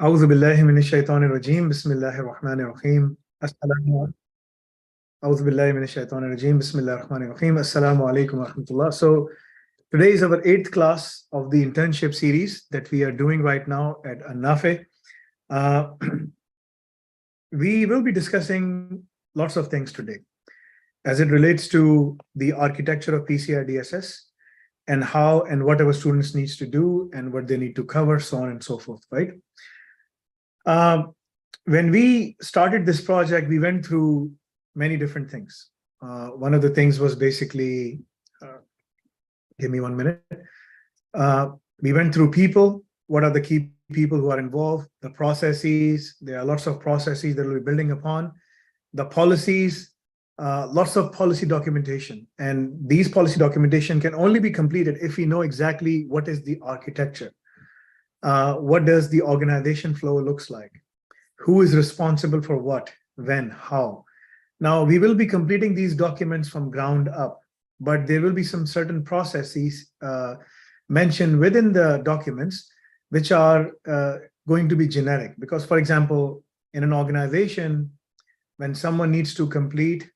أعوذ بالله من الشيطان الرجيم بسم الله الرحمن الرحيم أعوذ بالله من الشيطان الرجيم بسم الله الرحمن الرحيم Assalamu alaikum wa rahmatullah. So today is our 8th class of the internship series that we are doing right now at Anafe. We will be discussing lots of things today as it relates to the architecture of PCI DSS and how and what our students needs to do and what they need to cover, so on and so forth, right? When we started this project, we went through many different things. One of the things was basically, give me 1 minute. We went through people. What are the key people who are involved? The processes. There are lots of processes that we'll be building upon. The policies, lots of policy documentation. And these policy documentation can only be completed if we know exactly what is the architecture. What does the organization flow looks like? Who is responsible for what, when, how? Now, we will be completing these documents from ground up, but there will be some certain processes mentioned within the documents which are going to be generic. Because, for example, in an organization, when someone needs to complete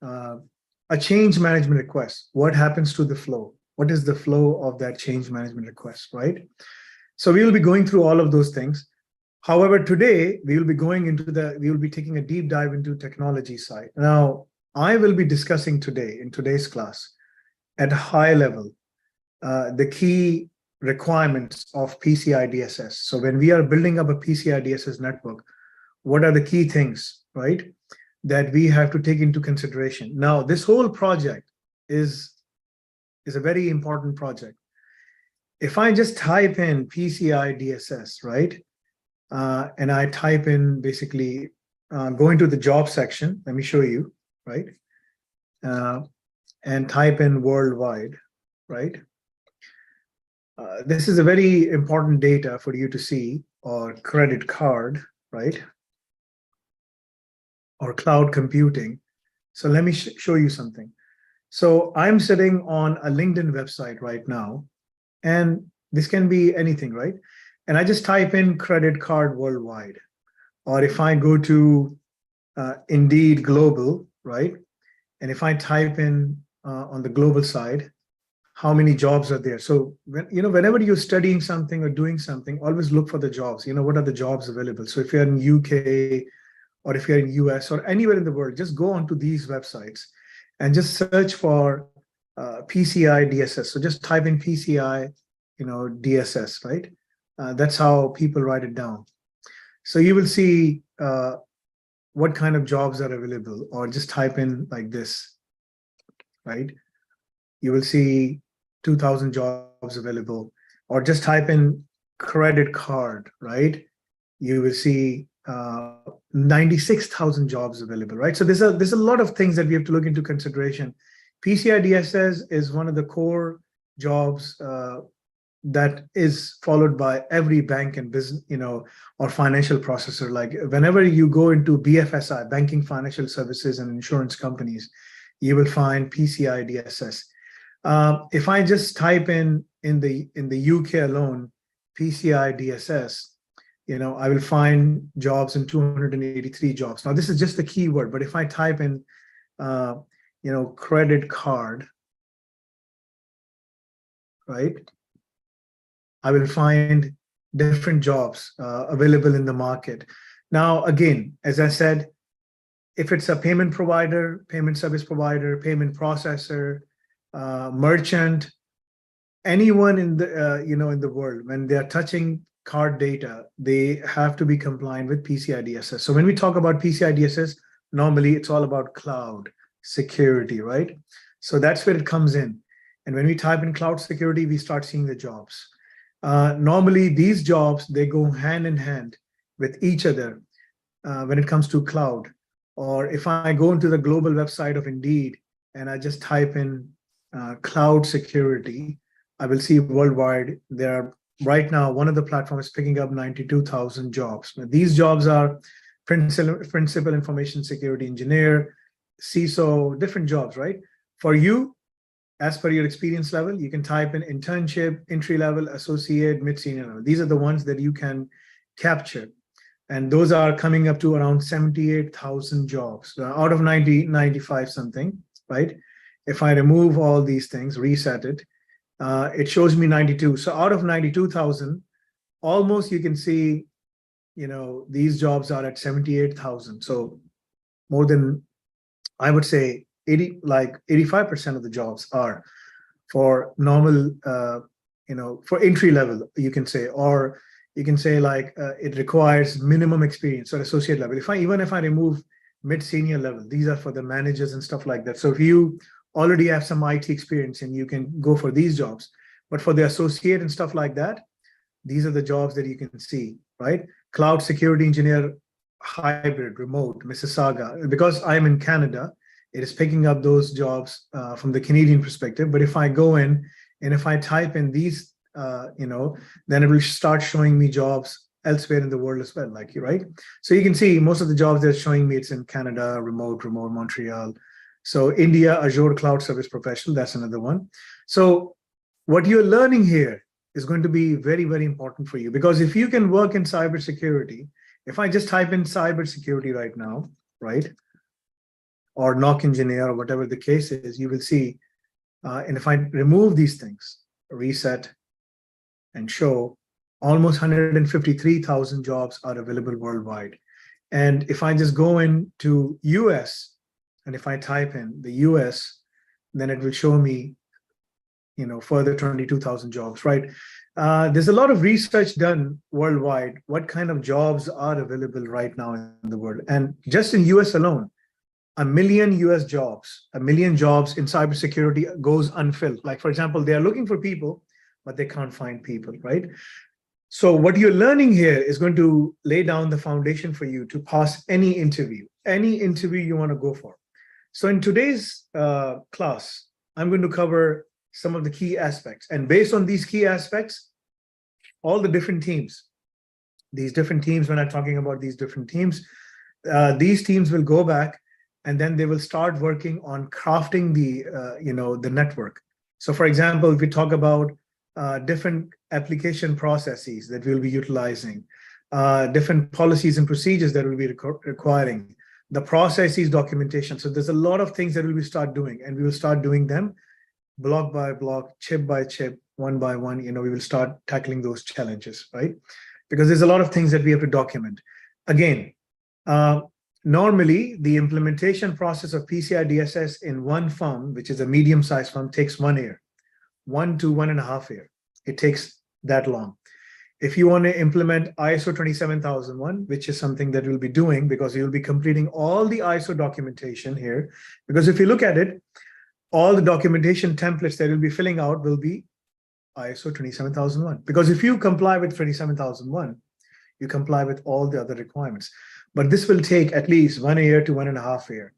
a change management request, what happens to the flow? What is the flow of that change management request, right? So we will be going through all of those things. However, today we will be taking a deep dive into technology side. Now, I will be discussing today in today's class at a high level the key requirements of PCI DSS. So when we are building up a PCI DSS network, what are the key things, right, that we have to take into consideration? Now, this whole project is a very important project. If I just type in PCI DSS, right, and I type in basically go into the job section, let me show you, right, and type in worldwide, right. This is a very important data for you to see, or credit card, right, or cloud computing. So let me show you something. So I'm sitting on a LinkedIn website right now, and this can be anything, right? And I just type in credit card worldwide. Or if I go to Indeed Global, right? And if I type in on the global side, how many jobs are there? So whenever you're studying something or doing something, always look for the jobs. What are the jobs available? So if you're in UK or if you're in US or anywhere in the world, just go onto these websites and just search for PCI DSS. So just type in PCI, DSS, right? That's how people write it down. So you will see what kind of jobs are available, or just type in like this, right? You will see 2,000 jobs available, or just type in credit card, right? You will see 96,000 jobs available, right? So there's a lot of things that we have to look into consideration. PCI DSS is one of the core jobs that is followed by every bank and business, or financial processor. Like whenever you go into BFSI, banking, financial services, and insurance companies, you will find PCI DSS. If I just type in the UK alone, PCI DSS, I will find jobs in 283 jobs. Now, this is just the keyword, but if I type in, credit card, right, I will find different jobs available in the market. Now, again, as I said, if it's a payment provider, payment service provider, payment processor, merchant, anyone in the in the world, when they are touching card data, they have to be compliant with PCI DSS. So when we talk about PCI DSS, normally it's all about cloud security, right? So that's where it comes in. And when we type in cloud security, we start seeing the jobs. Normally, these jobs, they go hand in hand with each other when it comes to cloud. Or if I go into the global website of Indeed and I just type in cloud security, I will see worldwide there are right now, one of the platforms is picking up 92,000 jobs. Now, these jobs are principal information security engineer, CISO, different jobs, right? For you, as per your experience level, you can type in internship, entry level, associate, mid-senior level. These are the ones that you can captured. And those are coming up to around 78,000 jobs out of 95 something, right? If I remove all these things, reset it, it shows me 92. So out of 92,000, almost you can see, these jobs are at 78,000. So more than, I would say 85% of the jobs are for normal, for entry level, you can say, or you can say it requires minimum experience or associate level. Even if I remove mid-senior level, these are for the managers and stuff like that. So if you already have some IT experience and you can go for these jobs, but for the associate and stuff like that, these are the jobs that you can see, right? Cloud security engineer, hybrid, remote, Mississauga. Because I'm in Canada, it is picking up those jobs from the Canadian perspective. But if I go in and if I type in these, then it will start showing me jobs elsewhere in the world as well, right? So you can see most of the jobs they're showing me, it's in Canada, remote, Montreal. So India, Azure Cloud Service Professional, that's another one. So what you're learning here is going to be very, very important for you, because if you can work in cybersecurity, if I just type in cybersecurity right now, right, or NOC engineer or whatever the case is, you will see, and if I remove these things, reset and show, almost 153,000 jobs are available worldwide. And if I just go into US, and if I type in the US, then it will show me, further 22,000 jobs, right? There's a lot of research done worldwide, what kind of jobs are available right now in the world. And just in US alone, 1 million US jobs, 1 million jobs in cybersecurity goes unfilled. Like, for example, they are looking for people, but they can't find people, right? So what you're learning here is going to lay down the foundation for you to pass any interview you want to go for. So in today's class, I'm going to cover some of the key aspects. And based on these key aspects, all the different teams, when I'm talking about these different teams, these teams will go back and then they will start working on crafting the network. So for example, if we talk about different application processes that we'll be utilizing, different policies and procedures that we'll be requiring, the processes documentation. So there's a lot of things that we'll start doing, and we will start doing them block by block, chip by chip, one by one. We will start tackling those challenges, right? Because there's a lot of things that we have to document. Again, normally the implementation process of PCI DSS in one firm, which is a medium-sized firm, takes 1 year, 1 to 1.5 years. It takes that long. If you want to implement ISO 27001, which is something that we'll be doing, because you'll be completing all the ISO documentation here. Because if you look at it, all the documentation templates that you'll be filling out will be ISO 27001. Because if you comply with 27001, you comply with all the other requirements. But this will take at least 1 year to 1.5 years.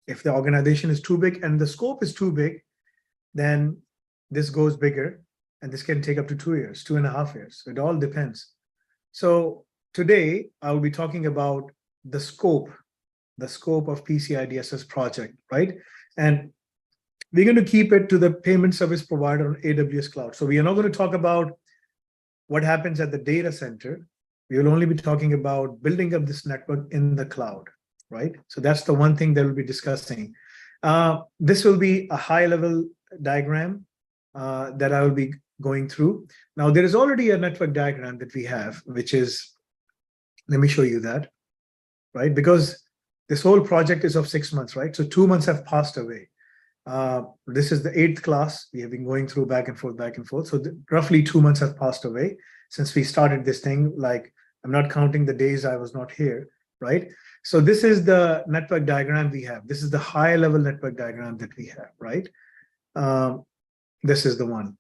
If the organization is too big and the scope is too big, then this goes bigger. And this can take up to 2 years, 2.5 years. It all depends. So today I will be talking about the scope of PCI DSS project, right? And we're going to keep it to the payment service provider on AWS cloud. So we are not going to talk about what happens at the data center. We will only be talking about building up this network in the cloud, right? So that's the one thing that we'll be discussing. This will be a high-level diagram that I will be going through. Now, there is already a network diagram that we have, which is, let me show you that, right? Because this whole project is of 6 months, right? So 2 months have passed away. This is the 8th class. We have been going through back and forth. So roughly 2 months have passed away since we started this thing. Like, I'm not counting the days I was not here, right? So this is the network diagram we have. This is the high-level network diagram that we have, right? This is the one.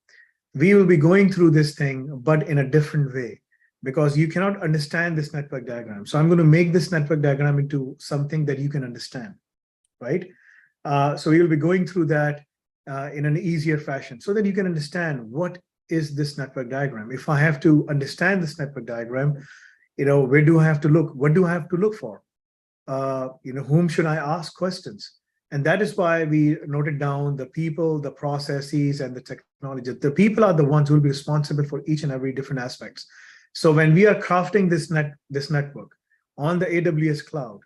We will be going through this thing, but in a different way, because you cannot understand this network diagram. So I'm going to make this network diagram into something that you can understand, right? So we will be going through that in an easier fashion so that you can understand what is this network diagram. If I have to understand this network diagram, where do I have to look? What do I have to look for? Whom should I ask questions? And that is why we noted down the people, the processes, and the technology. The people are the ones who will be responsible for each and every different aspects. So when we are crafting this network on the AWS cloud,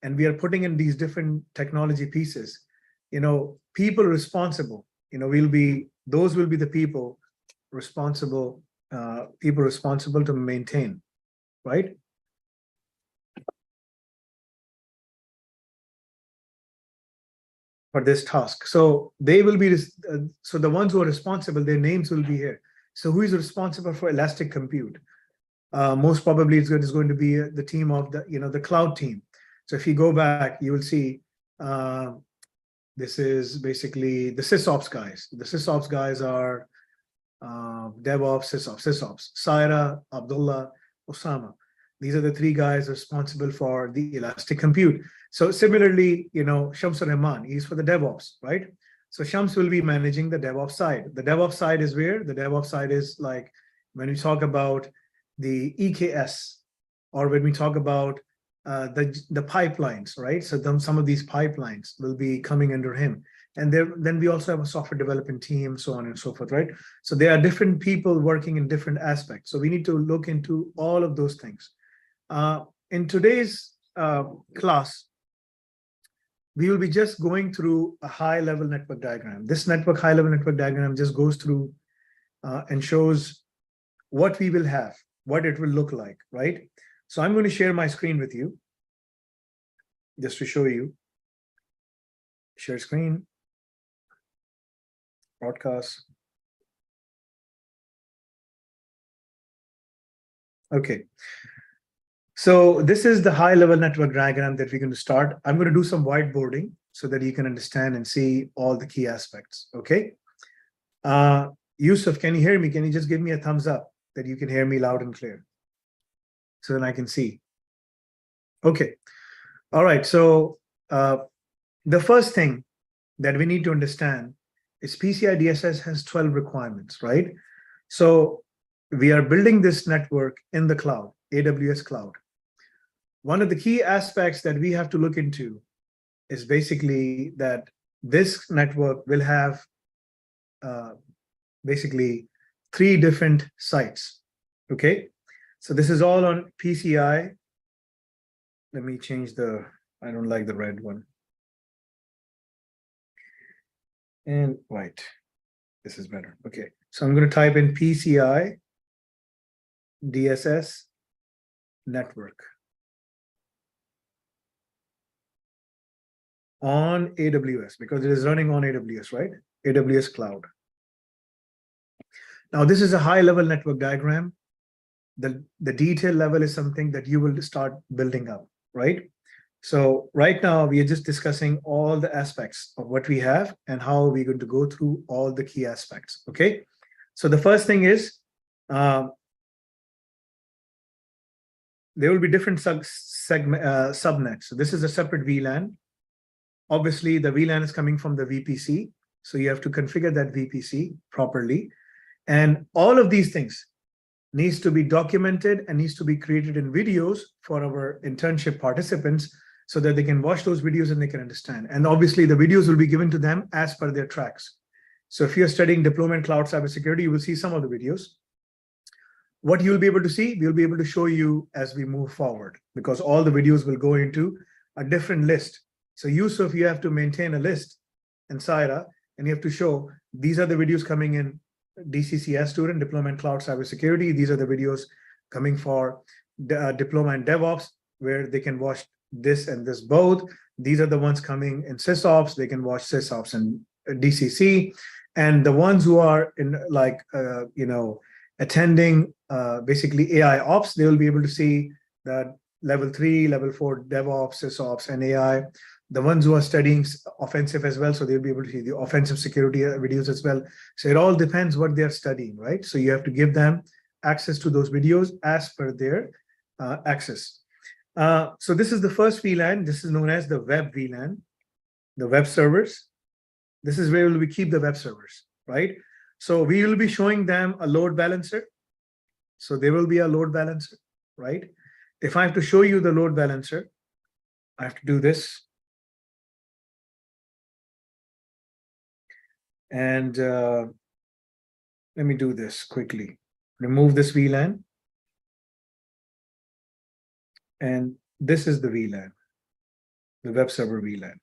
and we are putting in these different technology pieces, people responsible, those will be the people responsible to maintain, right? For this task. So they will be, so the ones who are responsible, their names will be here. So who is responsible for elastic compute? Most probably it's going to be the team of the cloud team. So if you go back, you will see this is basically the sysops guys. The sysops guys are DevOps, sysops, Saira, Abdullah, Osama. These are the three guys responsible for the elastic compute. So similarly, Shamsur Rahman, he's for the DevOps, right? So Shams will be managing the DevOps side. The DevOps side is where? The DevOps side is like when we talk about the EKS, or when we talk about the pipelines, right? So some of these pipelines will be coming under him. And then we also have a software development team, so on and so forth, right? So there are different people working in different aspects. So we need to look into all of those things. In today's class, we will be just going through a high-level network diagram. This high-level network diagram just goes through and shows what we will have, what it will look like, right? So I'm going to share my screen with you just to show you. Share screen, broadcast. Okay. So this is the high-level network diagram that we're going to start. I'm going to do some whiteboarding so that you can understand and see all the key aspects, okay? Yusuf, can you hear me? Can you just give me a thumbs up that you can hear me loud and clear so then I can see? Okay. All right. So the first thing that we need to understand is PCI DSS has 12 requirements, right? So we are building this network in the cloud, AWS cloud. One of the key aspects that we have to look into is basically that this network will have basically 3 different sites, okay? So this is all on PCI. Let me change I don't like the red one. And white, this is better, okay. So I'm going to type in PCI DSS network on AWS because it is running on AWS, right? AWS cloud. Now, this is a high-level network diagram. The detail level is something that you will start building up, right? So right now, we are just discussing all the aspects of what we have and how we're going to go through all the key aspects, okay? So the first thing is, there will be different subnets. So this is a separate VLAN. Obviously, the VLAN is coming from the VPC. So you have to configure that VPC properly. And all of these things needs to be documented and needs to be created in videos for our internship participants so that they can watch those videos and they can understand. And obviously, the videos will be given to them as per their tracks. So if you're studying deployment cloud cybersecurity, you will see some of the videos. What you'll be able to see, we'll be able to show you as we move forward because all the videos will go into a different list. So Yusuf, you have to maintain a list in Saira, and you have to show these are the videos coming in DCCS student, Deployment Cloud Cybersecurity. These are the videos coming for Diploma in DevOps, where they can watch this and this both. These are the ones coming in SysOps. They can watch SysOps and DCC. And the ones who are in attending basically AI Ops, they will be able to see that level 3, level 4 DevOps, SysOps, and AI. The ones who are studying offensive as well, so they'll be able to see the offensive security videos as well. So it all depends what they're studying, right? So you have to give them access to those videos as per their access. So this is the first VLAN. This is known as the web VLAN, the web servers. This is where we keep the web servers, right? So we will be showing them a load balancer. So there will be a load balancer, right? If I have to show you the load balancer, I have to do this. And let me do this quickly. Remove this VLAN. And this is the VLAN, the web server VLAN.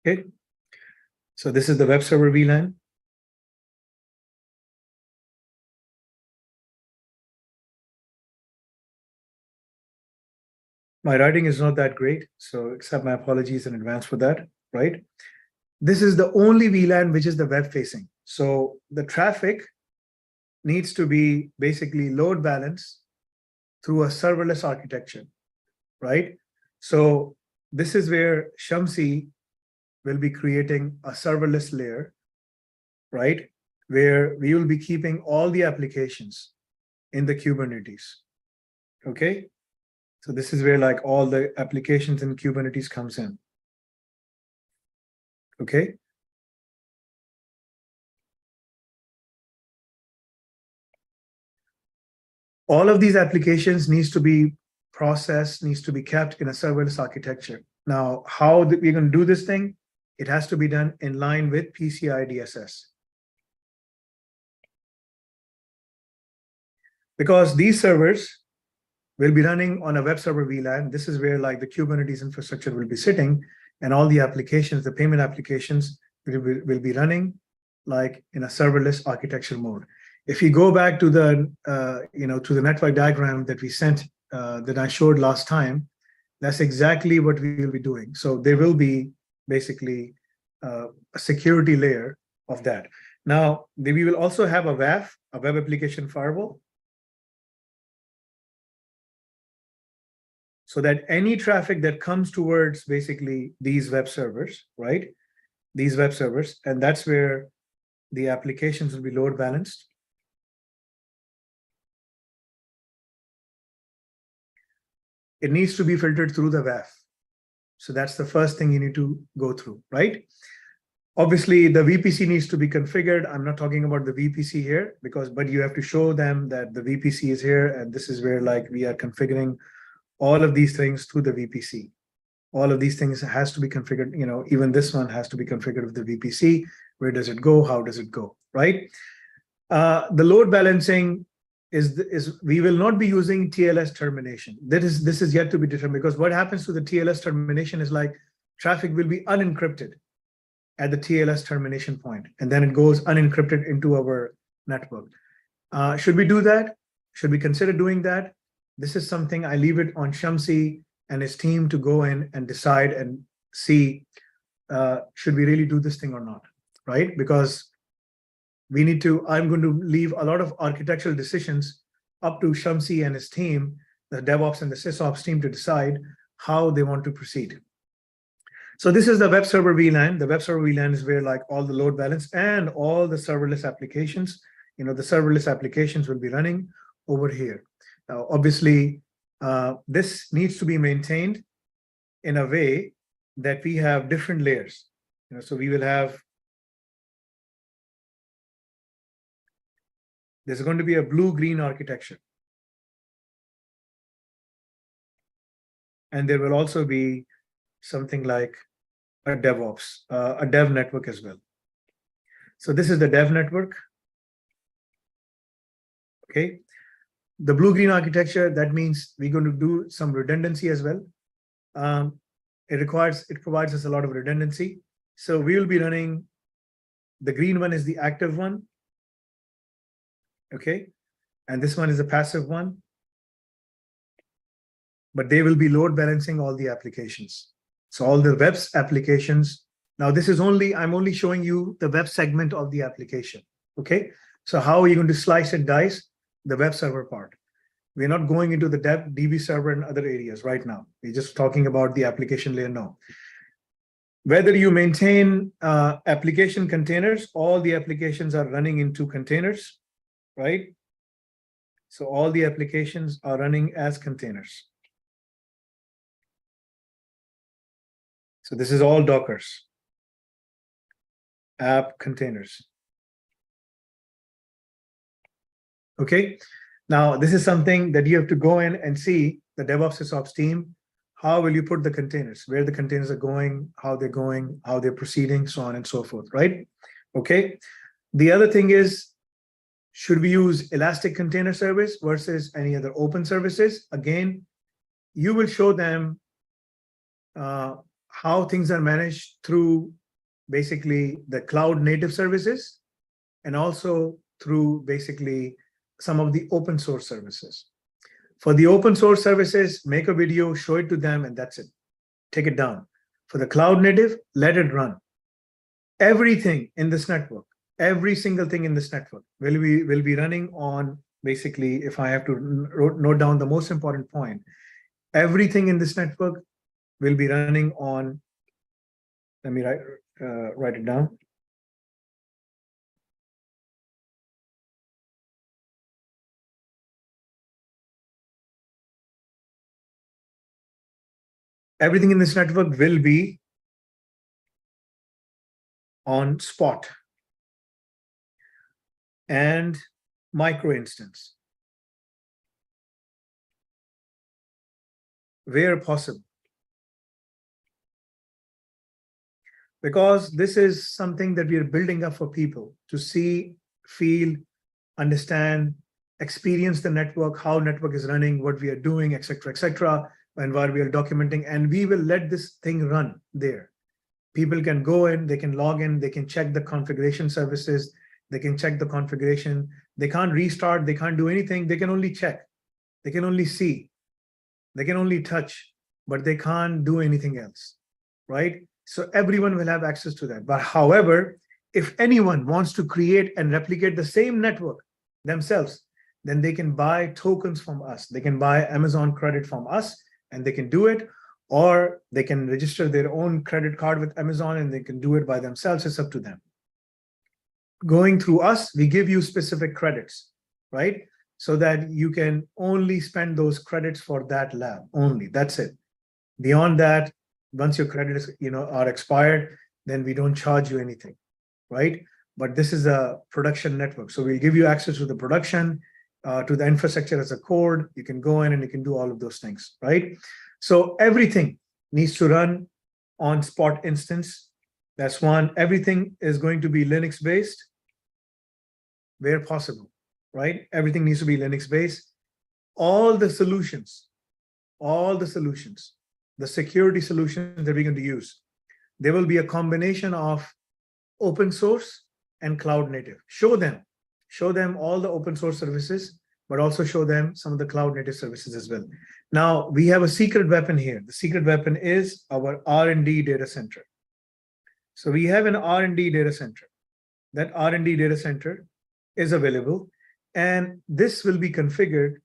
Okay, so this is the web server VLAN. My writing is not that great, so accept my apologies in advance for that, right? This is the only VLAN which is the web facing. So the traffic needs to be basically load balanced through a serverless architecture, right? So this is where Shamsi will be creating a serverless layer, right? Where we will be keeping all the applications in the Kubernetes, okay? So this is where like all the applications in Kubernetes comes in, okay? All of these applications needs to be processed, needs to be kept in a serverless architecture. Now, how we're going to do this thing? It has to be done in line with PCI DSS. Because these servers will be running on a web server VLAN. This is where like the Kubernetes infrastructure will be sitting, and all the applications, the payment applications will be running like in a serverless architecture mode. If you go back to the to the network diagram that we sent that I showed last time, that's exactly what we will be doing. So there will be basically a security layer of that. Now we will also have a WAF, a web application firewall, so that any traffic that comes towards basically these web servers, right? These web servers, and that's where the applications will be load balanced. It needs to be filtered through the WAF. So that's the first thing you need to go through, right? Obviously, the VPC needs to be configured. I'm not talking about the VPC here but you have to show them that the VPC is here, and this is where like we are configuring all of these things through the VPC. All of these things has to be configured, even this one has to be configured with the VPC. Where does it go? How does it go, right? The load balancing is we will not be using TLS termination. This is yet to be determined, because what happens to the TLS termination is like traffic will be unencrypted at the TLS termination point, and then it goes unencrypted into our network. Should we do that? Should we consider doing that? This is something I leave it on Shamsi and his team to go in and decide and see, should we really do this thing or not, right? Because I'm going to leave a lot of architectural decisions up to Shamsi and his team, the DevOps and the SysOps team, to decide how they want to proceed. So this is the web server VLAN. The web server VLAN is where like all the load balance and all the serverless applications, the serverless applications will be running over here. Now, obviously, this needs to be maintained in a way that we have different layers. So we will have, there's going to be a blue-green architecture. And there will also be something like a DevOps, a dev network as well. So this is the dev network. Okay. The blue-green architecture, that means we're going to do some redundancy as well. It provides us a lot of redundancy. So we will be running, the green one is the active one. Okay. And this one is a passive one. But they will be load balancing all the applications. So all the web applications. Now this is I'm only showing you the web segment of the application. Okay. So how are you going to slice and dice the web server part? We're not going into the DB server and other areas right now. We're just talking about the application layer now. Whether you maintain application containers, all the applications are running into containers, right? So all the applications are running as containers. So this is all Dockers, app containers. Okay. Now, this is something that you have to go in and see the DevOps SysOps team how will you put the containers, where the containers are going, how they're proceeding, so on and so forth, right? Okay. The other thing is, should we use Elastic Container Service versus any other open services? Again, you will show them how things are managed through basically the cloud native services and also through basically some of the open source services. For the open source services, make a video, show it to them, and that's it. Take it down. For the cloud native, let it run. Everything in this network, every single thing in this network will be running on basically, if I have to note down the most important point, everything in this network will be running on, let me write it down. Everything in this network will be on Spot and micro instance, where possible. Because this is something that we are building up for people to see, feel, understand, experience the network, how network is running, what we are doing, etc., and while we are documenting, and we will let this thing run there. People can go in, they can log in, they can check the configuration services, they can check the configuration. They can't restart, they can't do anything, they can only check, they can only see, they can only touch, but they can't do anything else, right? So everyone will have access to that. But however, if anyone wants to create and replicate the same network themselves, then they can buy tokens from us. They can buy Amazon credit from us and they can do it, or they can register their own credit card with Amazon and they can do it by themselves. It's up to them. Going through us, we give you specific credits, right? So that you can only spend those credits for that lab only. That's it. Beyond that, once your credits are expired, then we don't charge you anything, right? But this is a production network. So we'll give you access to the production, to the infrastructure as a code. You can go in and you can do all of those things, right? So everything needs to run on Spot instance. That's one. Everything is going to be Linux based where possible, right? Everything needs to be Linux based. All the solutions, the security solutions that we're going to use, there will be a combination of open source and cloud native. Show them all the open source services, but also show them some of the cloud native services as well. Now, we have a secret weapon here. The secret weapon is our R&D data center. So we have an R&D data center. That R&D data center is available, and this will be configured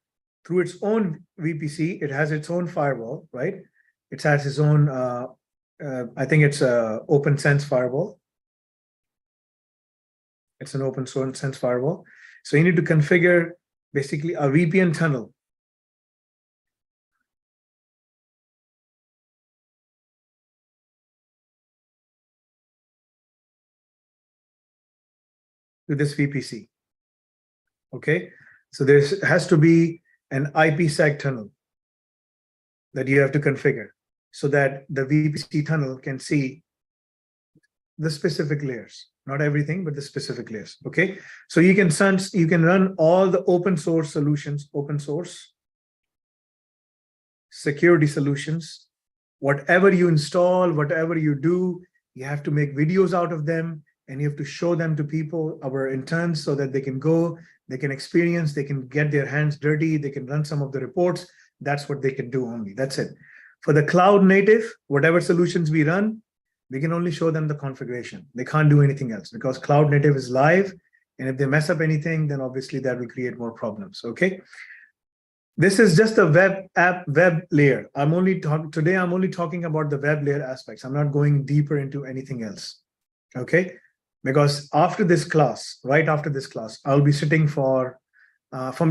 through its own VPC. It has its own firewall, right? It has its own, I think it's a open sense firewall. It's an open sense firewall. So you need to configure basically a VPN tunnel. To this VPC. Okay, so there has to be an IPsec tunnel that you have to configure so that the VPC tunnel can see the specific layers, not everything, but the specific layers. Okay, so you can run all the open source solutions, open source security solutions, whatever you install, whatever you do, you have to make videos out of them. And you have to show them to people, our interns, so that they can go, they can experience, they can get their hands dirty, they can run some of the reports. That's what they can do only. That's it. For the cloud native, whatever solutions we run, we can only show them the configuration. They can't do anything else because cloud native is live. And if they mess up anything, then obviously that will create more problems. Okay. This is just a web layer. Today I'm only talking about the web layer aspects. I'm not going deeper into anything else. Okay. Because after this class, right after this class, I'll be sitting from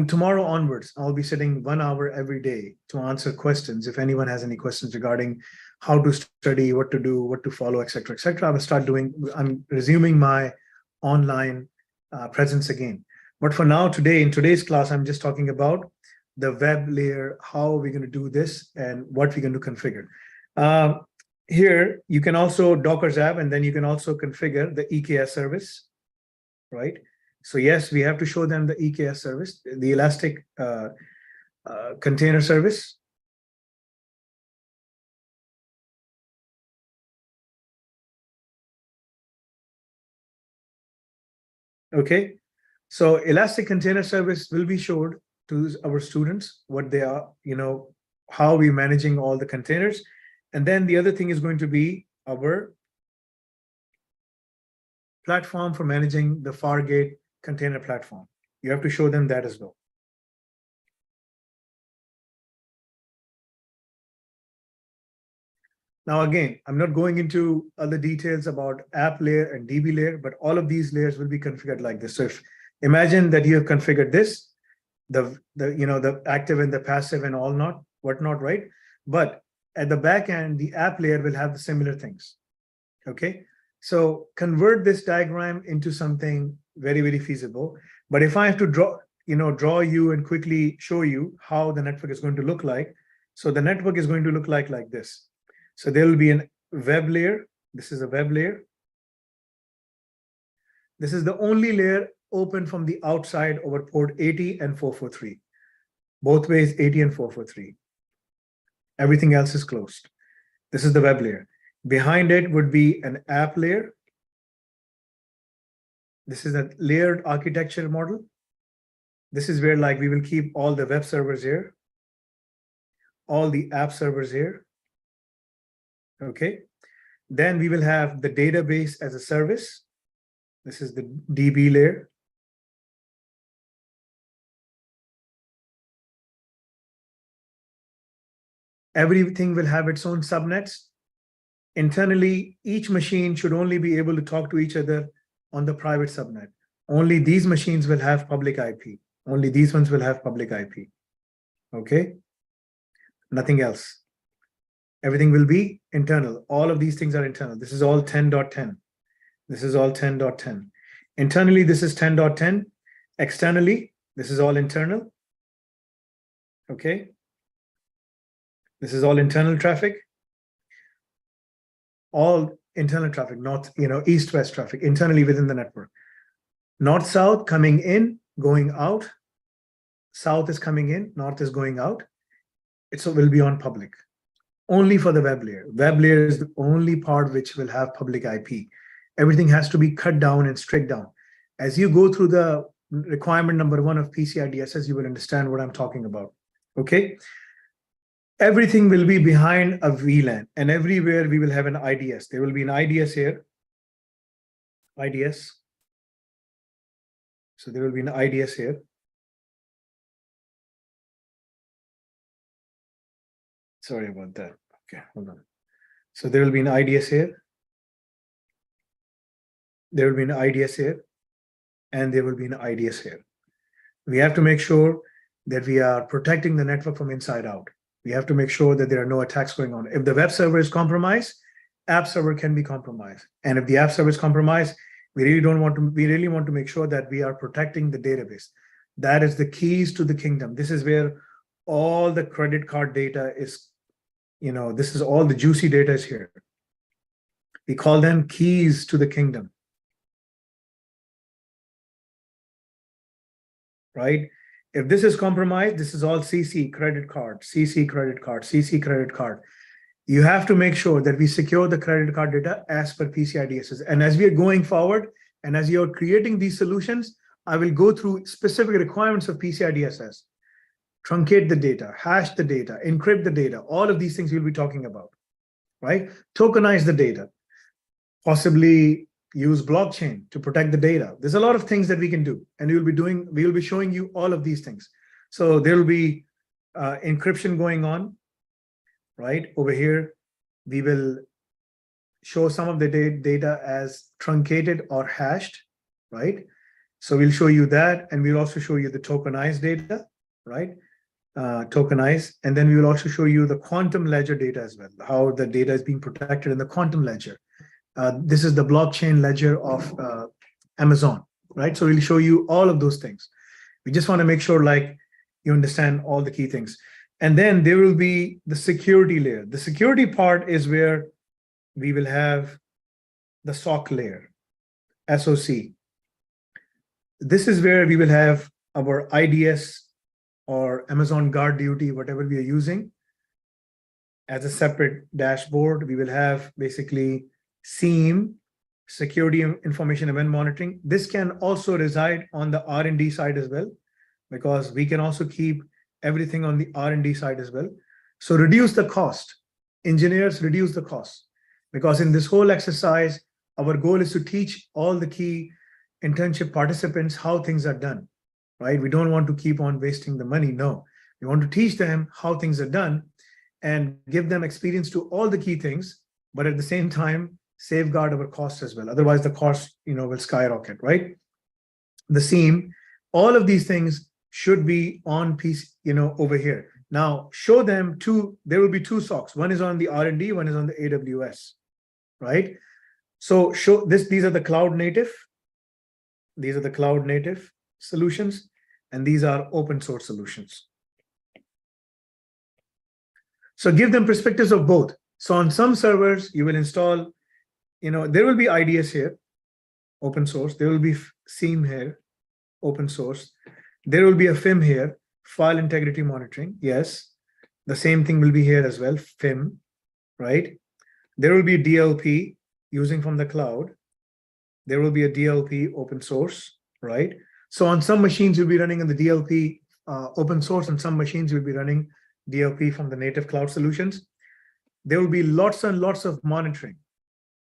tomorrow onwards, I'll be sitting 1 hour every day to answer questions. If anyone has any questions regarding how to study, what to do, what to follow, etc., I will I'm resuming my online presence again. But for now, in today's class, I'm just talking about the web layer, how we're going to do this, and what we're going to configure. Here, you can also Docker app, and then you can also configure the EKS service, right? So yes, we have to show them the EKS service, the Elastic container service. Okay, so Elastic Container Service will be showed to our students what they are, how we're managing all the containers. And then the other thing is going to be our platform for managing the Fargate container platform. You have to show them that as well. Now, again, I'm not going into other details about app layer and DB layer, but all of these layers will be configured like this. So if imagine that you have configured this, the active and the passive and all not, whatnot, right? But at the back end, the app layer will have the similar things. Okay, so convert this diagram into something very, very feasible. But if I have to draw you and quickly show you how the network is going to look like, so the network is going to look like this. So there will be a web layer. This is a web layer. This is the only layer open from the outside over port 80 and 443. Both ways, 80 and 443. Everything else is closed. This is the web layer. Behind it would be an app layer. This is a layered architecture model. This is where we will keep all the web servers here, all the app servers here. Okay, then we will have the database as a service. This is the DB layer. Everything will have its own subnets. Internally, each machine should only be able to talk to each other on the private subnet. Only these machines will have public IP. Only these ones will have public IP. Okay, nothing else. Everything will be internal. All of these things are internal. This is all 10.10. This is all 10.10. Internally, this is 10.10. Externally, this is all internal. Okay. This is all internal traffic. All internal traffic, not east-west traffic, internally within the network. North-south coming in, going out. South is coming in, north is going out. It will be on public. Only for the web layer. Web layer is the only part which will have public IP. Everything has to be cut down and strict down. As you go through the requirement number 1 of PCI DSS, you will understand what I'm talking about. Okay. Everything will be behind a VLAN, and everywhere we will have an IDS. There will be an IDS here. IDS. So there will be an IDS here. Sorry about that. Okay, hold on. So there will be an IDS here. There will be an IDS here. And there will be an IDS here. We have to make sure that we are protecting the network from inside out. We have to make sure that there are no attacks going on. If the web server is compromised, app server can be compromised. And if the app server is compromised, we really want to make sure that we are protecting the database. That is the keys to the kingdom. This is where all the credit card data is, this is all the juicy data is here. We call them keys to the kingdom. Right? If this is compromised, this is all CC credit card, CC credit card, CC credit card. You have to make sure that we secure the credit card data as per PCI DSS. And as we are going forward, and as you're creating these solutions, I will go through specific requirements of PCI DSS. Truncate the data, hash the data, encrypt the data. All of these things we'll be talking about, right? Tokenize the data, possibly use blockchain to protect the data. There's a lot of things that we can do, and we will be showing you all of these things. So there will be encryption going on, right? Over here, we will show some of the data as truncated or hashed, right? So we'll show you that, and we'll also show you the tokenized data, right? Tokenized, and then we will also show you the quantum ledger data as well, how the data is being protected in the quantum ledger. This is the blockchain ledger of Amazon, right? So we'll show you all of those things. We just want to make sure You understand all the key things. And then there will be the security layer. The security part is where we will have the SOC layer, SOC. This is where we will have our IDS or Amazon Guard Duty, whatever we are using, as a separate dashboard. We will have basically SIEM, Security Information Event Monitoring. This can also reside on the R&D side as well, because we can also keep everything on the R&D side as well. So reduce the cost. Engineers, reduce the cost. Because in this whole exercise, our goal is to teach all the key internship participants how things are done, right? We don't want to keep on wasting the money, no. We want to teach them how things are done and give them experience to all the key things, but at the same time, safeguard our costs as well. Otherwise, the cost, will skyrocket, right? The SIEM, all of these things should be on piece, over here. Now, show them there will be two SOCs. One is on the R&D, one is on the AWS, right? So show this, these are the cloud native. These are the cloud native solutions, and these are open source solutions. So give them perspectives of both. So on some servers, you will install, there will be IDS here, open source. There will be SIEM here, open source. There will be a FIM here, file integrity monitoring. Yes, the same thing will be here as well, FIM, right? There will be DLP using from the cloud. There will be a DLP open source, right? So on some machines, you'll be running on the DLP open source, and some machines will be running DLP from the native cloud solutions. There will be lots and lots of monitoring,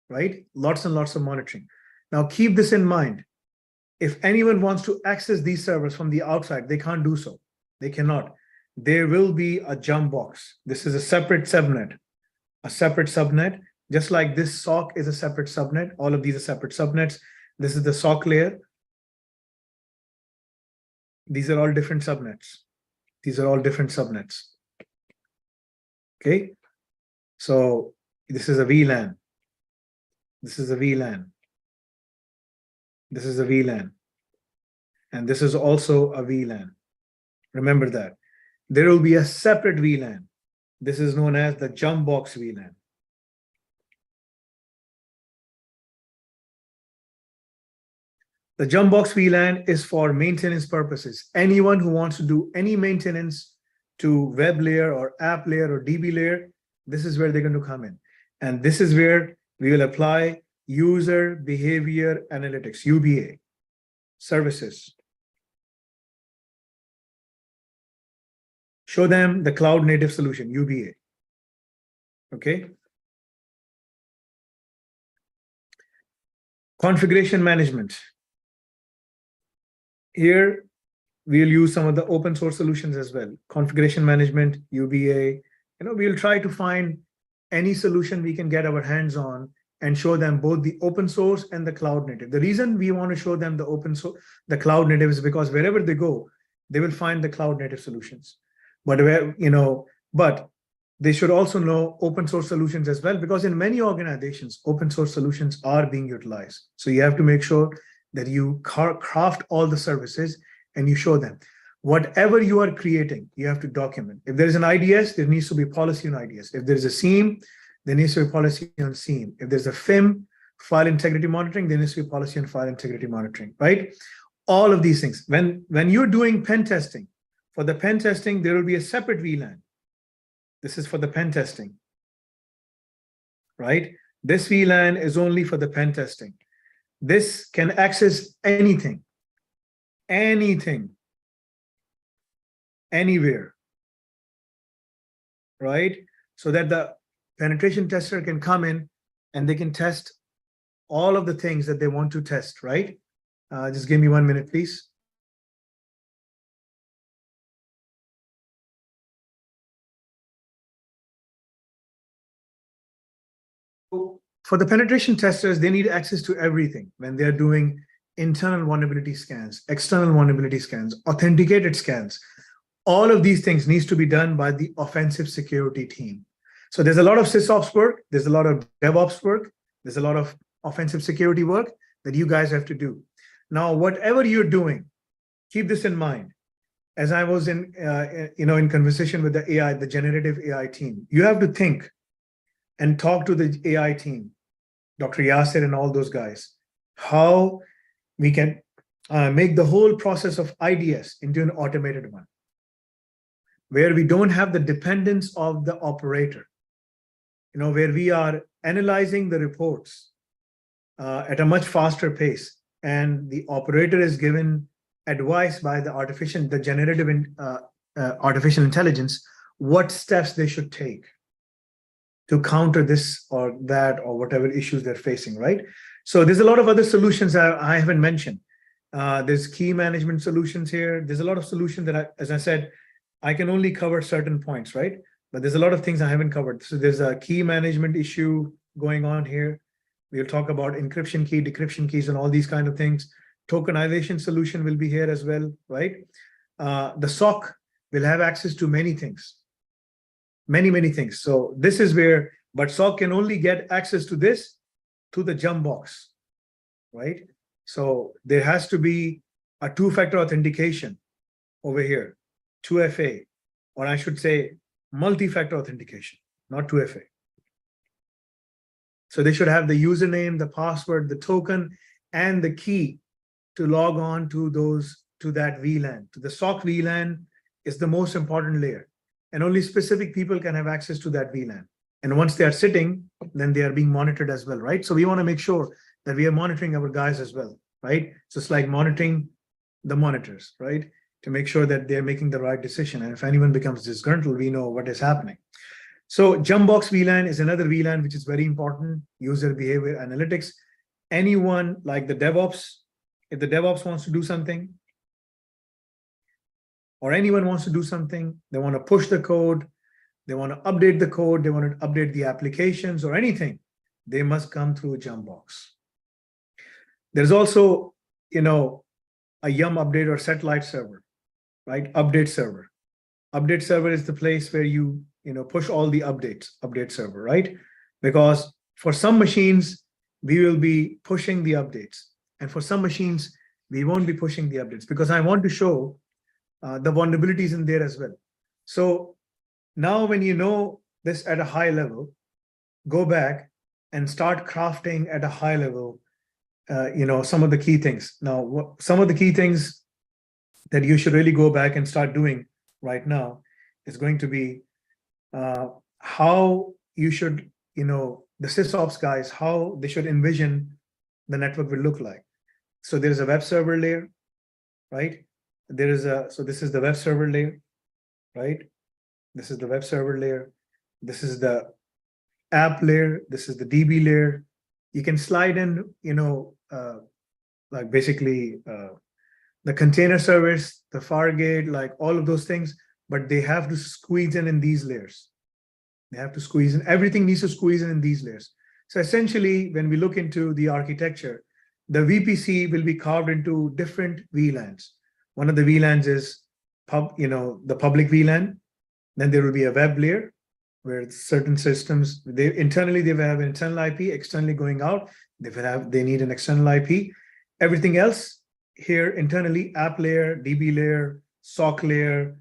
right? Lots and lots of monitoring. Now keep this in mind. If anyone wants to access these servers from the outside, they can't do so. They cannot. There will be a jump box. This is a separate subnet, just like this SOC is a separate subnet. All of these are separate subnets. This is the SOC layer. These are all different subnets. These are all different subnets. Okay. So this is a VLAN. This is a VLAN. This is a VLAN. And this is also a VLAN. Remember that. There will be a separate VLAN. This is known as the jump box VLAN. The jump box VLAN is for maintenance purposes. Anyone who wants to do any maintenance to web layer or app layer or DB layer, this is where they're going to come in. And this is where we will apply user behavior analytics, UBA, services. Show them the cloud native solution, UBA. Okay. Configuration management. Here, we'll use some of the open source solutions as well. Configuration management, UBA. We'll try to find any solution we can get our hands on and show them both the open source and the cloud native. The reason we want to show them the open source, the cloud native, is because wherever they go, they will find the cloud native solutions. But but they should also know open source solutions as well, because in many organizations, open source solutions are being utilized. So you have to make sure that you craft all the services and you show them. Whatever you are creating, you have to document. If there is an IDS, there needs to be policy on IDS. If there is a SIEM, there needs to be policy on SIEM. If there's a FIM, file integrity monitoring, there needs to be policy on file integrity monitoring, right? All of these things. When you're doing pen testing, for the pen testing, there will be a separate VLAN. This is for the pen testing, right? This VLAN is only for the pen testing. This can access anything, anywhere, right? So that the penetration tester can come in and they can test all of the things that they want to test, right? Just give me 1 minute, please. For the penetration testers, they need access to everything when they're doing internal vulnerability scans, external vulnerability scans, authenticated scans. All of these things needs to be done by the offensive security team. So there's a lot of SysOps work, there's a lot of DevOps work, there's a lot of offensive security work that you guys have to do. Now, whatever you're doing, keep this in mind. as I was in conversation with the AI, the generative AI team, you have to think and talk to the AI team, Dr. Yasser and all those guys, how we can make the whole process of IDS into an automated one, where we don't have the dependence of the operator, where we are analyzing the reports at a much faster pace, and the operator is given advice by the generative artificial intelligence, what steps they should take to counter this or that or whatever issues they're facing, right? So there's a lot of other solutions I haven't mentioned. There's key management solutions here. There's a lot of solutions that, as I said, I can only cover certain points, right? But there's a lot of things I haven't covered. So there's a key management issue going on here. We'll talk about encryption key, decryption keys, and all these kind of things. Tokenization solution will be here as well, right? The SOC will have access to many things, many things. So this is where, but SOC can only get access to this, to the jump box, right? So there has to be a two-factor authentication over here, 2FA, or I should say multi-factor authentication, not 2FA. So they should have the username, the password, the token, and the key to log on to that VLAN. To the SOC VLAN is the most important layer, and only specific people can have access to that VLAN. And once they are sitting, then they are being monitored as well, right? So we want to make sure that we are monitoring our guys as well, right? So it's like monitoring the monitors, right? To make sure that they're making the right decision. And if anyone becomes disgruntled, we know what is happening. So Jumpbox VLAN is another VLAN, which is very important, user behavior analytics. Anyone like the DevOps, if the DevOps wants to do something, or anyone wants to do something, they want to push the code, they want to update the code, they want to update the applications or anything, they must come through Jumpbox. There's also, a YUM update or satellite server, right? Update server. Update server is the place where you push all the updates, update server, right? Because for some machines, we will be pushing the updates. And for some machines, we won't be pushing the updates because I want to show the vulnerabilities in there as well. So now when you know this at a high level, go back and start crafting at a high level, some of the key things. Now, some of the key things that you should really go back and start doing right now is going to be how you should, the SysOps guys, how they should envision the network will look like. So there's a web server layer, right? So this is the web server layer, right? This is the web server layer. This is the app layer. This is the DB layer. You can slide in, like basically the container service, the Fargate, like all of those things, but they have to squeeze in these layers. They have to squeeze in, everything needs to squeeze in these layers. So essentially, when we look into the architecture, the VPC will be carved into different VLANs. One of the VLANs is the public VLAN. Then there will be a web layer where certain systems, internally they will have an internal IP, externally going out, they need an external IP. Everything else here internally, app layer, DB layer, SOC layer,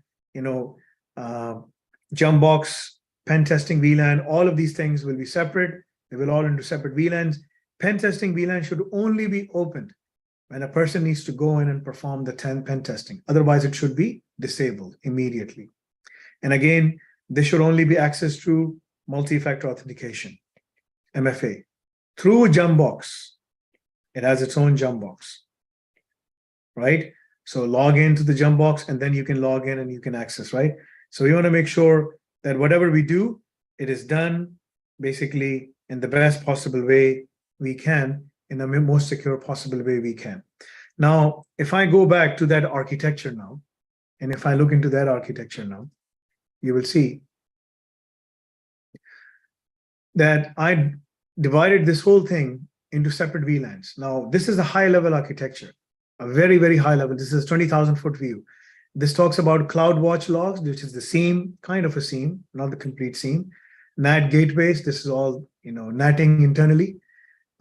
Jumpbox, pen testing VLAN, all of these things will be separate. They will all into separate VLANs. Pen testing VLAN should only be opened when a person needs to go in and perform the pen testing. Otherwise, it should be disabled immediately. And again, this should only be accessed through multi-factor authentication, MFA, through Jumpbox. It has its own Jumpbox, right? So log into the Jumpbox and then you can log in and you can access, right? So we want to make sure that whatever we do, it is done basically in the best possible way we can, in the most secure possible way we can. Now, if I go back to that architecture now, and if I look into that architecture now, you will see that I divided this whole thing into separate VLANs. Now, this is a high-level architecture, a very, very high level. This is 20,000-foot view. This talks about CloudWatch logs, which is the seam, kind of a seam, not the complete seam. NAT gateways, this is all, NATing internally.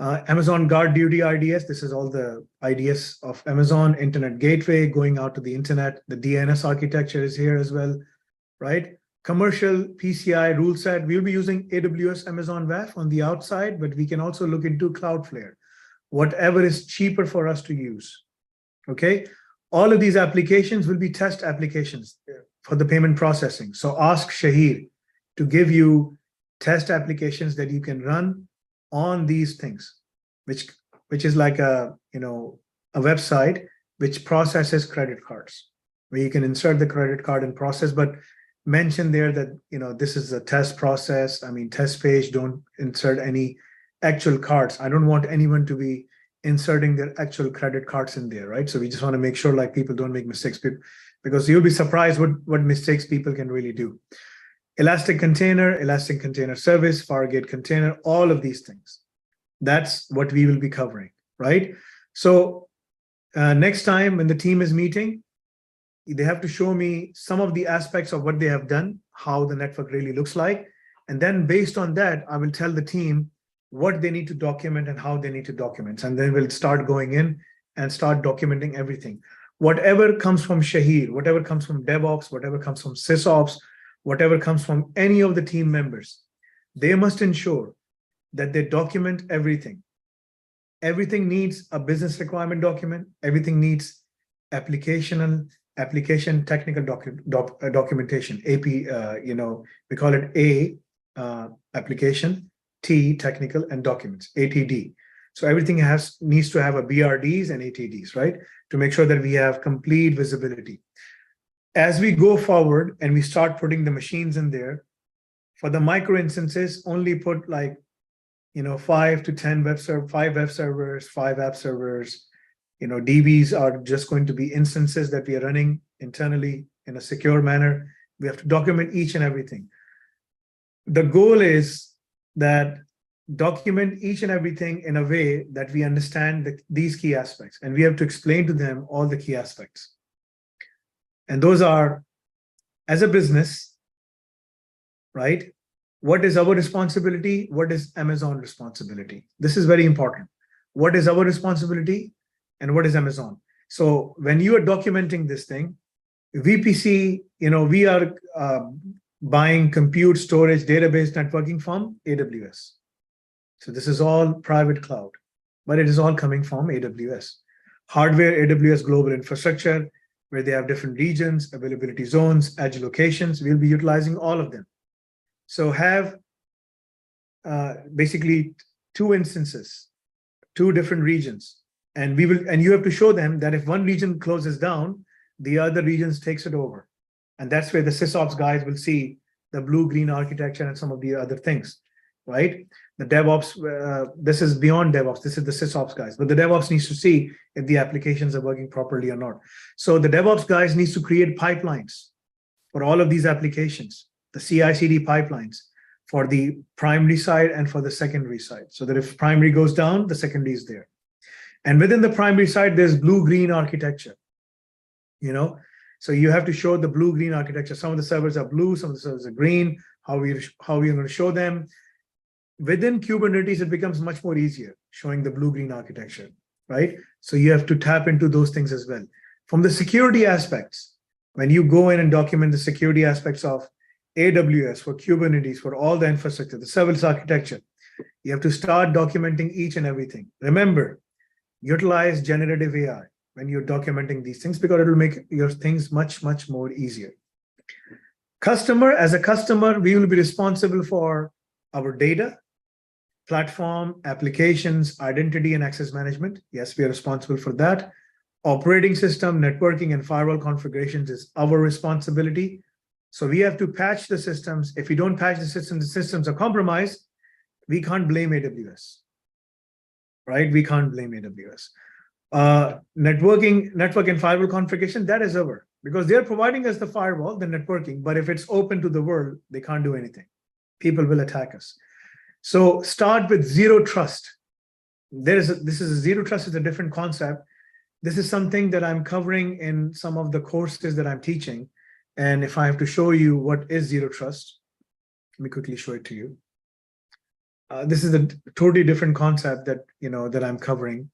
Amazon Guard Duty IDS, this is all the IDS of Amazon, Internet Gateway going out to the internet. The DNS architecture is here as well, right? Commercial PCI rule set, we'll be using AWS Amazon WAF on the outside, but we can also look into Cloudflare, whatever is cheaper for us to use, okay? All of these applications will be test applications for the payment processing. So ask Shahir to give you test applications that you can run on these things, which is like a website which processes credit cards, where you can insert the credit card and process, but mention there that this is a test process. I mean, test page, don't insert any actual cards. I don't want anyone to be inserting their actual credit cards in there, right? So we just want to make sure like people don't make mistakes, because you'll be surprised what mistakes people can really do. Elastic container service, Fargate container, all of these things. That's what we will be covering, right? So next time when the team is meeting, they have to show me some of the aspects of what they have done, how the network really looks like. And then based on that, I will tell the team what they need to document and how they need to document. And then we'll start going in and start documenting everything. Whatever comes from Shahir, whatever comes from DevOps, whatever comes from SysOps, whatever comes from any of the team members, they must ensure that they document everything. Everything needs a business requirement document. Everything needs application technical documentation, AP, we call it A, application, T, technical, and documents, ATD. So everything needs to have a BRDs and ATDs, right? To make sure that we have complete visibility. As we go forward and we start putting the machines in there, for the micro instances, only put like, 5 to 10 5 web servers, 5 app servers. DBs are just going to be instances that we are running internally in a secure manner. We have to document each and everything. The goal is that document each and everything in a way that we understand these key aspects, and we have to explain to them all the key aspects. And those are, as a business, right? What is our responsibility? What is Amazon responsibility? This is very important. What is our responsibility and what is Amazon? So when you are documenting this thing, VPC, we are buying compute, storage, database, networking from AWS. So this is all private cloud, but it is all coming from AWS. Hardware, AWS global infrastructure, where they have different regions, availability zones, edge locations. We'll be utilizing all of them. So have basically 2 instances, 2 different regions. And you have to show them that if one region closes down, the other regions takes it over. And that's where the SysOps guys will see the blue-green architecture and some of the other things, right? The DevOps, this is beyond DevOps, this is the SysOps guys, but the DevOps needs to see if the applications are working properly or not. So the DevOps guys needs to create pipelines for all of these applications, the CI/CD pipelines for the primary side and for the secondary side, so that if primary goes down, the secondary is there. And within the primary side, there's blue-green architecture, So you have to show the blue-green architecture. Some of the servers are blue, some of the servers are green, how we're going to show them. Within Kubernetes, it becomes much more easier showing the blue-green architecture, right? So you have to tap into those things as well. From the security aspects, when you go in and document the security aspects of AWS, for Kubernetes, for all the infrastructure, the serverless architecture, you have to start documenting each and everything. Remember, utilize generative AI when you're documenting these things, because it will make your things much, much more easier. As a customer, we will be responsible for our data, platform, applications, identity, and access management. Yes, we are responsible for that. Operating system, networking, and firewall configurations is our responsibility. So we have to patch the systems. If we don't patch the systems are compromised, we can't blame AWS, right? We can't blame AWS. Network and firewall configuration, that is over, because they're providing us the firewall, the networking, but if it's open to the world, they can't do anything. People will attack us. So start with zero trust. This is zero trust is a different concept. This is something that I'm covering in some of the courses that I'm teaching. And if I have to show you what is zero trust, let me quickly show it to you. this is a totally different concept that that I'm covering.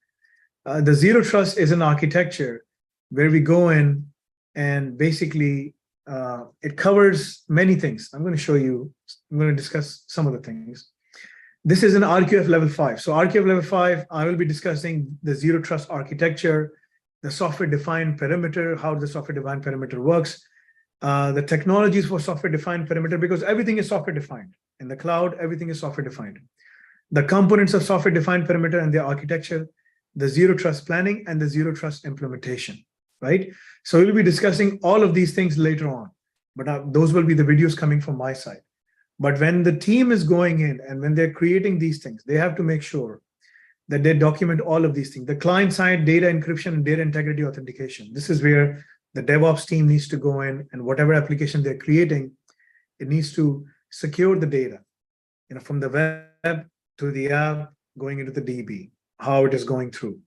The zero trust is an architecture where we go in and basically it covers many things. I'm going to show you. I'm going to discuss some of the things. This is an RQF level 5. So RQF level 5, I will be discussing the zero trust architecture, the software-defined perimeter, how the software-defined perimeter works, the technologies for software-defined perimeter, because everything is software-defined. In the cloud, everything is software-defined. The components of software-defined perimeter and their architecture, the zero trust planning, and the zero trust implementation, right? So we'll be discussing all of these things later on, but those will be the videos coming from my side. But when the team is going in and when they're creating these things, they have to make sure that they document all of these things. The client side data encryption and data integrity authentication. This is where the DevOps team needs to go in, and whatever application they're creating, it needs to secure the data, from the web to the app, going into the DB, how it is going through.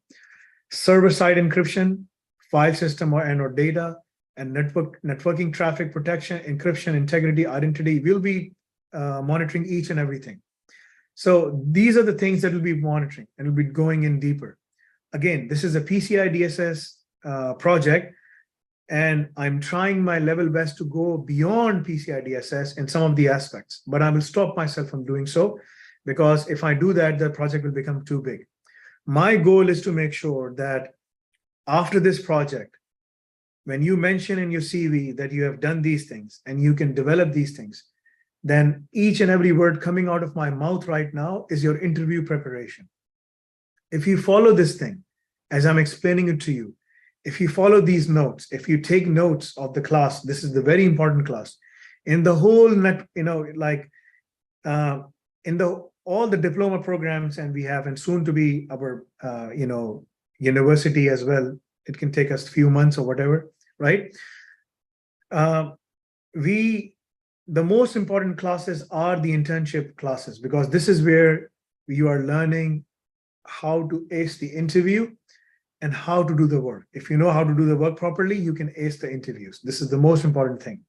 Server-side encryption, file system or data, and networking traffic protection, encryption, integrity, identity. We'll be monitoring each and everything. So these are the things that we'll be monitoring, and we'll be going in deeper. Again, this is a PCI DSS project, and I'm trying my level best to go beyond PCI DSS in some of the aspects, but I will stop myself from doing so, because if I do that, the project will become too big. My goal is to make sure that after this project, when you mention in your CV that you have done these things and you can develop these things, then each and every word coming out of my mouth right now is your interview preparation. If you follow this thing, as I'm explaining it to you, if you follow these notes, if you take notes of the class, this is the very important class. In the whole net, all the diploma programs, and we have, and soon to be our, university as well. It can take us a few months or whatever, right? The most important classes are the internship classes, because this is where you are learning how to ace the interview and how to do the work. If you know how to do the work properly, you can ace the interviews. This is the most important thing.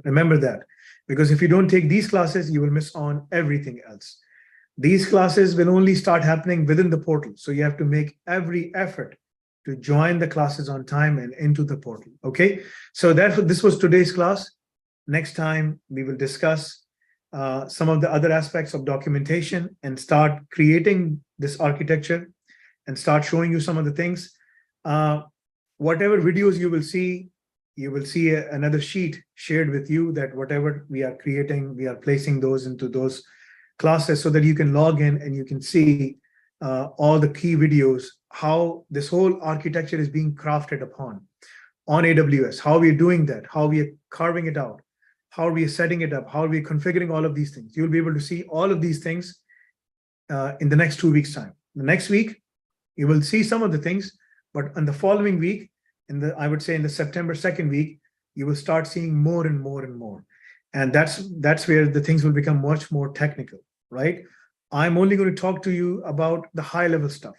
Remember that, because if you don't take these classes, you will miss on everything else. These classes will only start happening within the portal. So you have to make every effort to join the classes on time and into the portal, okay? So this was today's class. Next time, we will discuss some of the other aspects of documentation and start creating this architecture and start showing you some of the things. Whatever videos you will see another sheet shared with you that whatever we are creating, we are placing those into those classes so that you can log in and you can see all the key videos, how this whole architecture is being crafted upon on AWS, how we're doing that, how we are carving it out, how are we setting it up, how are we configuring all of these things. You'll be able to see all of these things in the next 2 weeks' time. The next week, you will see some of the things, but in the following week, I would say in the September 2nd week, you will start seeing more and more and more. And that's where the things will become much more technical, right? I'm only going to talk to you about the high level stuff.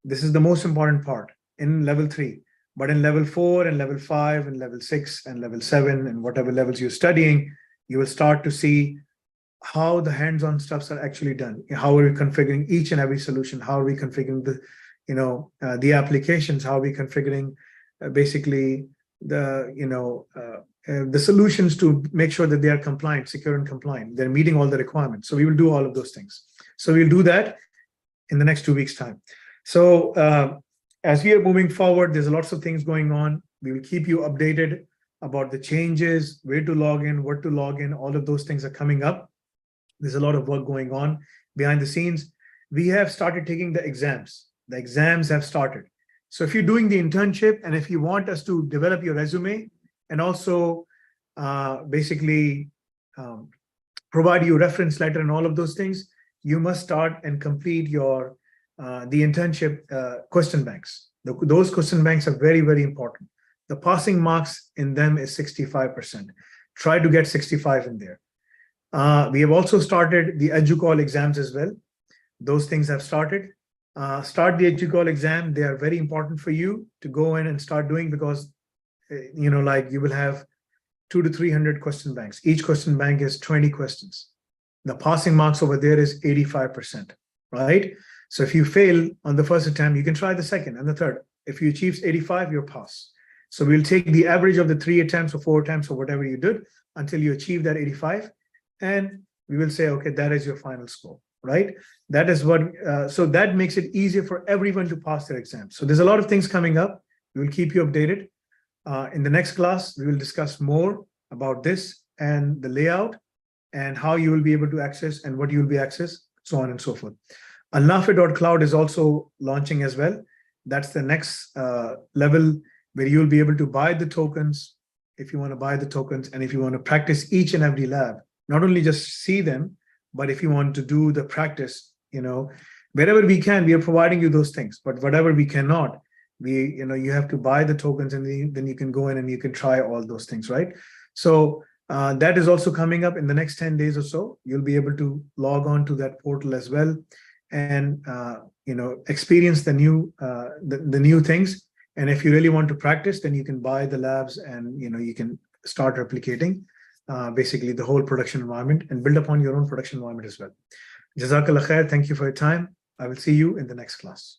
This is the most important part in level 3. But in level 4 and level 5 and level 6 and level 7 and whatever levels you're studying, you will start to see how the hands-on stuffs are actually done. How are we configuring each and every solution? How are we configuring the applications? How are we configuring basically the solutions to make sure that they are compliant, secure and compliant. They're meeting all the requirements. So we will do all of those things. So we'll do that in the next 2 weeks' time. So as we are moving forward, there's lots of things going on. We will keep you updated about the changes, where to log in, what to log in. All of those things are coming up. There's a lot of work going on behind the scenes. We have started taking the exams. The exams have started. So if you're doing the internship and if you want us to develop your resume and also basically provide you a reference letter and all of those things, you must start and complete your the internship question banks. Those question banks are very, very important. The passing marks in them is 65%. Try to get 65 in there. We have also started the EduCall exams as well. Those things have started. Start the EduCall exam. They are very important for you to go in and start doing, because you will have 200 to 300 question banks. Each question bank is 20 questions. The passing marks over there is 85%, right? So if you fail on the first attempt, you can try the second and the third. If you achieve 85, you're pass. So we'll take the average of the 3 attempts or 4 attempts or whatever you did until you achieve that 85. And we will say, okay, that is your final score, right? That is what, so that makes it easier for everyone to pass their exam. So there's a lot of things coming up. We will keep you updated. In the next class, we will discuss more about this and the layout and how you will be able to access and what you will be access, so on and so forth. Alnafe.cloud is also launching as well. That's the next level where you'll be able to buy the tokens if you want to buy the tokens, and if you want to practice each and every lab, not only just see them, but if you want to do the practice, wherever we can, we are providing you those things. But whatever we cannot, you have to buy the tokens, and then you can go in and you can try all those things, right? So that is also coming up in the next 10 days or so. You'll be able to log on to that portal as well, and experience the new things. And if you really want to practice, then you can buy the labs, and you can start replicating basically the whole production environment and build upon your own production environment as well. Jazakallah khair. Thank you for your time. I will see you in the next class.